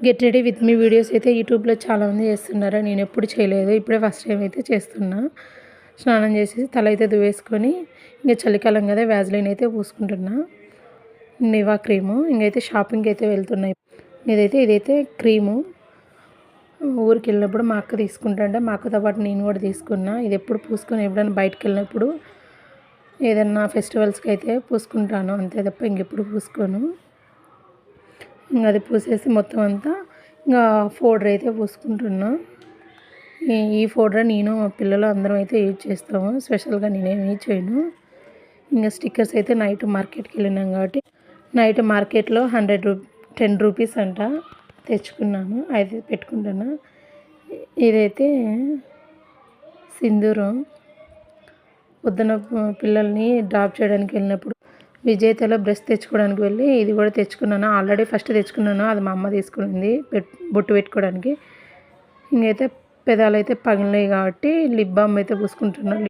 Get ready with me videos అయితే యూట్యూబ్లో చాలామంది చేస్తున్నారు. నేను ఎప్పుడు చేయలేదు. ఇప్పుడే ఫస్ట్ టైం అయితే చేస్తున్నా. స్నానం చేసేసి తల అయితే దువ్వేసుకొని ఇంకా చలికాలం కదా వ్యాజ్లైన్ అయితే పూసుకుంటున్నా. నివా క్రీము ఇంకైతే షాపింగ్కి అయితే వెళ్తున్నాయి. ఇదైతే క్రీము ఊరికి వెళ్ళినప్పుడు మా అక్క తీసుకుంటుంటే మా అక్కతో పాటు నేను కూడా తీసుకున్నా. ఇది ఎప్పుడు పూసుకొని ఎప్పుడైనా బయటకు వెళ్ళినప్పుడు ఏదన్నా ఫెస్టివల్స్కి అయితే పూసుకుంటాను, అంతే తప్ప ఇంకెప్పుడు పూసుకోను. ఇంకా అది పూసేసి మొత్తం అంతా ఇంకా పౌడర్ అయితే పూసుకుంటున్నా. ఈ పౌడర్ నేను మా పిల్లలు అందరం అయితే యూజ్ చేస్తాము. స్పెషల్గా నేనేం యూజ్ చేయను. ఇంకా స్టిక్కర్స్ అయితే నైట్ మార్కెట్కి వెళ్ళినాం కాబట్టి నైట్ మార్కెట్లో 10 రూపీస్ అంట తెచ్చుకున్నాను, అయితే పెట్టుకుంటున్నా. ఇదైతే సింధూరం. పొద్దున పిల్లల్ని డ్రాప్ చేయడానికి వెళ్ళినప్పుడు విజేతలో బ్రష్ తెచ్చుకోవడానికి వెళ్ళి ఇది కూడా తెచ్చుకున్నాను. ఆల్రెడీ ఫస్ట్ తెచ్చుకున్నాను, అది మా అమ్మ తీసుకునింది బొట్టు పెట్టుకోవడానికి. ఇంకైతే పెదాలు అయితే పగిలినాయి కాబట్టి లిప్ బామ్ అయితే పూసుకుంటున్నాను.